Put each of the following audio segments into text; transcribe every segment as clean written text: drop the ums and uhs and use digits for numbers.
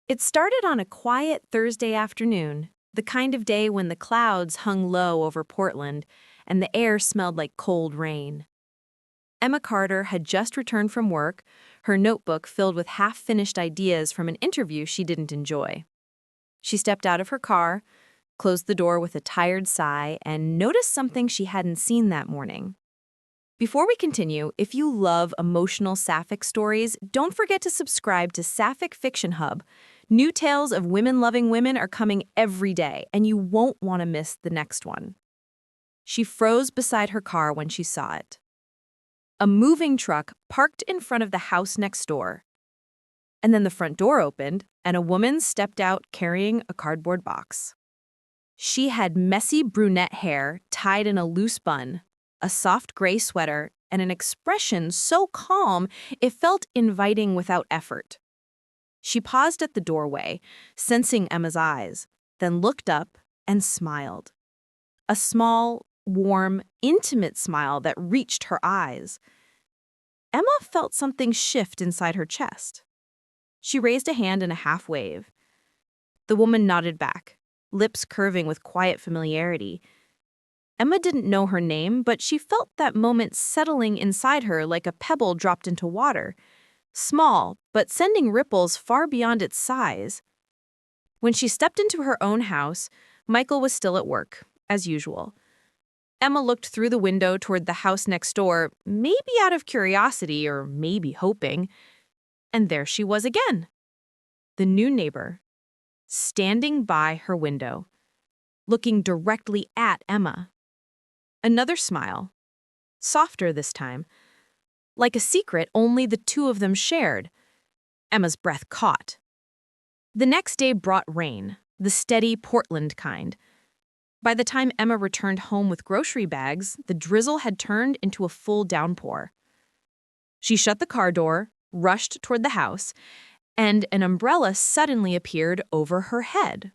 It started on a quiet Thursday afternoon, the kind of day when the clouds hung low over Portland and the air smelled like cold rain. Emma Carter had just returned from work, her notebook filled with half-finished ideas from an interview she didn't enjoy. She stepped out of her car, closed the door with a tired sigh, and noticed something she hadn't seen that morning. Before we continue, if you love emotional sapphic stories, don't forget to subscribe to Sapphic Fiction Hub. New tales of women-loving women are coming every day, and you won't want to miss the next one. She froze beside her car when she saw it. A moving truck parked in front of the house next door. And then the front door opened, and a woman stepped out carrying a cardboard box. She had messy brunette hair tied in a loose bun, a soft gray sweater, and an expression so calm it felt inviting without effort. She paused at the doorway, sensing Emma's eyes, then looked up and smiled. A small, warm, intimate smile that reached her eyes. Emma felt something shift inside her chest. She raised a hand in a half wave. The woman nodded back, lips curving with quiet familiarity. Emma didn't know her name, but she felt that moment settling inside her like a pebble dropped into water. Small, but sending ripples far beyond its size. When she stepped into her own house, Michael was still at work, as usual. Emma looked through the window toward the house next door, maybe out of curiosity or maybe hoping. And there she was again. The new neighbor, standing by her window, looking directly at Emma. Another smile, softer this time, like a secret only the two of them shared. Emma's breath caught. The next day brought rain, the steady Portland kind. By the time Emma returned home with grocery bags, the drizzle had turned into a full downpour. She shut the car door, rushed toward the house, and an umbrella suddenly appeared over her head.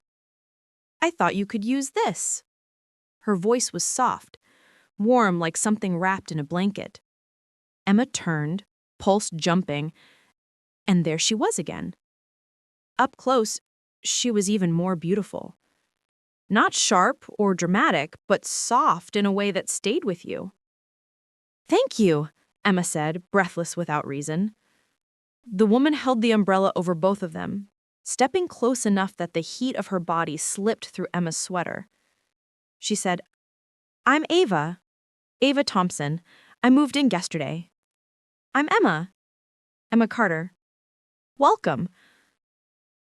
"I thought you could use this." Her voice was soft, warm like something wrapped in a blanket. Emma turned, pulse jumping, and there she was again. Up close, she was even more beautiful. Not sharp or dramatic, but soft in a way that stayed with you. "Thank you," Emma said, breathless without reason. The woman held the umbrella over both of them, stepping close enough that the heat of her body slipped through Emma's sweater. She said, "I'm Ava Thompson. I moved in yesterday." "I'm Emma Carter." "Welcome."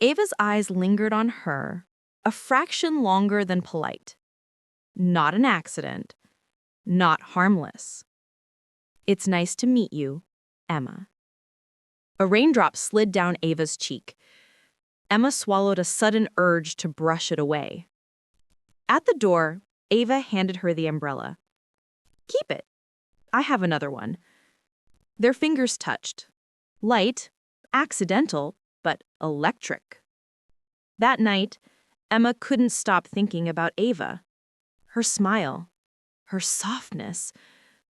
Ava's eyes lingered on her, a fraction longer than polite. Not an accident. Not harmless. "It's nice to meet you, Emma." A raindrop slid down Ava's cheek. Emma swallowed a sudden urge to brush it away. At the door, Ava handed her the umbrella. "Keep it. I have another one." Their fingers touched. Light, accidental, but electric. That night, Emma couldn't stop thinking about Ava. Her smile, her softness,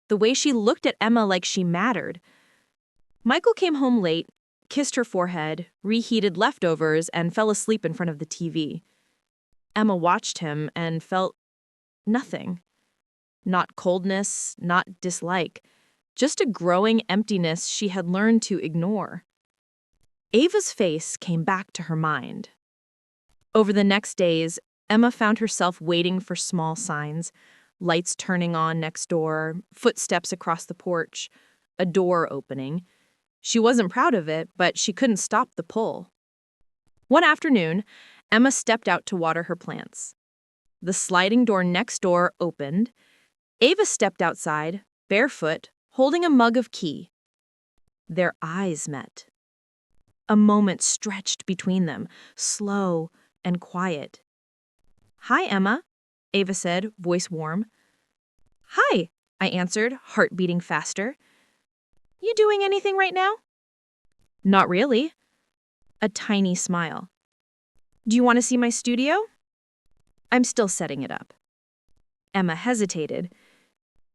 the way she looked at Emma like she mattered. Michael came home late, kissed her forehead, reheated leftovers, and fell asleep in front of the TV. Emma watched him and felt nothing. Not coldness, not dislike. Just a growing emptiness she had learned to ignore. Ava's face came back to her mind. Over the next days, Emma found herself waiting for small signs, lights turning on next door, footsteps across the porch, a door opening. She wasn't proud of it, but she couldn't stop the pull. One afternoon, Emma stepped out to water her plants. The sliding door next door opened. Ava stepped outside, barefoot, holding a mug of tea. Their eyes met. A moment stretched between them, slow and quiet. "Hi, Emma," Ava said, voice warm. "Hi," I answered, heart beating faster. "You doing anything right now?" "Not really." A tiny smile. "Do you want to see my studio?" "I'm still setting it up." Emma hesitated.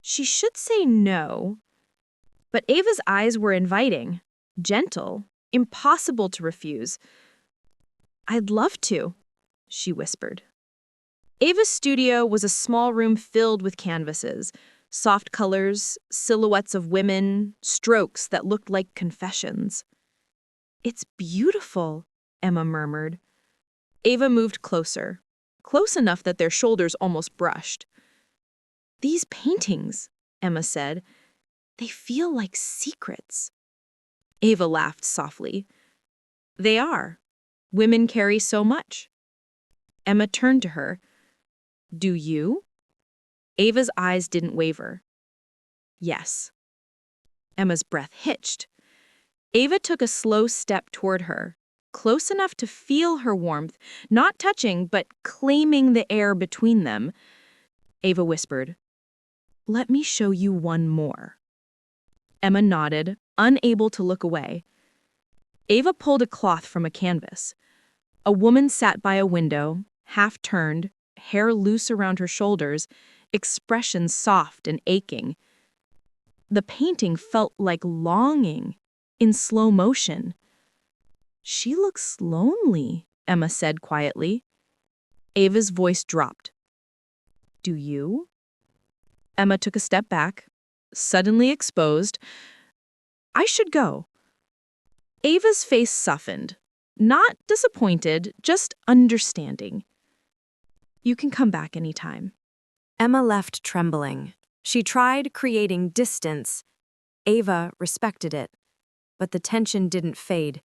She should say no. But Ava's eyes were inviting, gentle, impossible to refuse. I'd love to, she whispered. Ava's studio was a small room filled with canvases, soft colors, silhouettes of women, strokes that looked like confessions. It's beautiful, Emma murmured. Ava moved closer, close enough that their shoulders almost brushed. These paintings, Emma said, they feel like secrets. Ava laughed softly. They are. Women carry so much. Emma turned to her. Do you? Ava's eyes didn't waver. Yes. Emma's breath hitched. Ava took a slow step toward her, close enough to feel her warmth, not touching, but claiming the air between them. Ava whispered, "Let me show you one more." Emma nodded, unable to look away. Ava pulled a cloth from a canvas. A woman sat by a window, half turned, hair loose around her shoulders, expression soft and aching. The painting felt like longing, in slow motion. She looks lonely, Emma said quietly. Ava's voice dropped. Do you? Emma took a step back, suddenly exposed. I should go. Ava's face softened, not disappointed, just understanding. You can come back anytime. Emma left trembling. She tried creating distance. Ava respected it, but the tension didn't fade.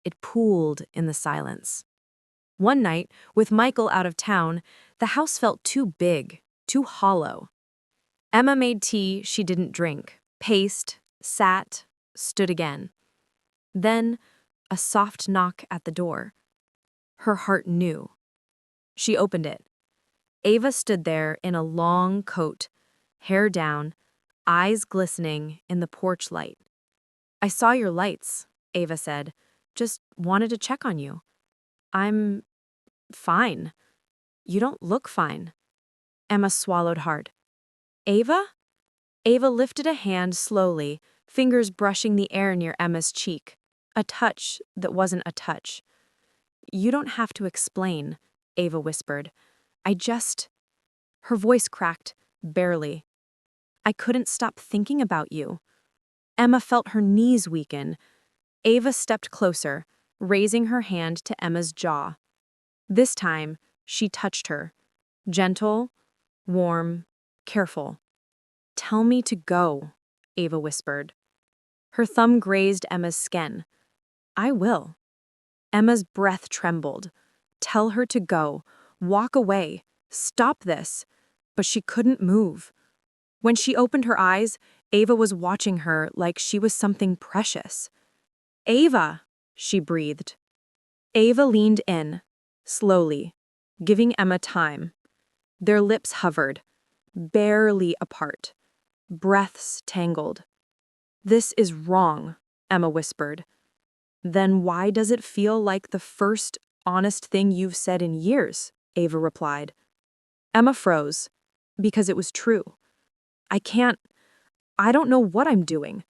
It pooled in the silence. One night, with Michael out of town, the house felt too big, too hollow. Emma made tea she didn't drink, paced, sat, stood again. Then, a soft knock at the door. Her heart knew. She opened it. Ava stood there in a long coat, hair down, eyes glistening in the porch light. I saw your lights, Ava said. Just wanted to check on you. I'm fine. You don't look fine. Emma swallowed hard. Ava? Ava lifted a hand slowly, fingers brushing the air near Emma's cheek. A touch that wasn't a touch. You don't have to explain, Ava whispered. Her voice cracked, barely. I couldn't stop thinking about you. Emma felt her knees weaken. Ava stepped closer, raising her hand to Emma's jaw. This time, she touched her. Gentle, warm, careful. Tell me to go, Ava whispered. Her thumb grazed Emma's skin. I will. Emma's breath trembled. Tell her to go. Walk away. Stop this. But she couldn't move. When she opened her eyes, Ava was watching her like she was something precious. Ava, she breathed. Ava leaned in, slowly, giving Emma time. Their lips hovered, barely apart. Breaths tangled. This is wrong, Emma whispered. Then why does it feel like the first honest thing you've said in years? Ava replied. Emma froze, because it was true. I don't know what I'm doing.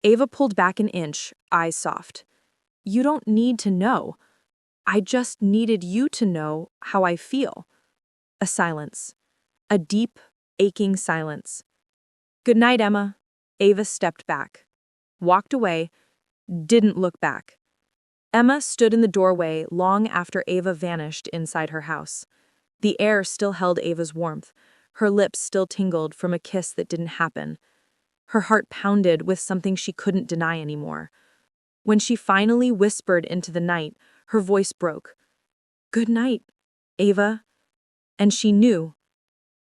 Ava pulled back an inch, eyes soft. You don't need to know. I just needed you to know how I feel. A silence. A deep, aching silence. Good night, Emma. Ava stepped back. Walked away. Didn't look back. Emma stood in the doorway long after Ava vanished inside her house. The air still held Ava's warmth. Her lips still tingled from a kiss that didn't happen. Her heart pounded with something she couldn't deny anymore. When she finally whispered into the night, her voice broke. Good night, Ava. And she knew.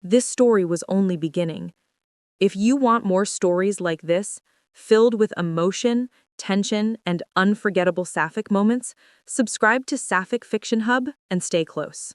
This story was only beginning. If you want more stories like this, filled with emotion, tension, and unforgettable Sapphic moments, subscribe to Sapphic Fiction Hub and stay close.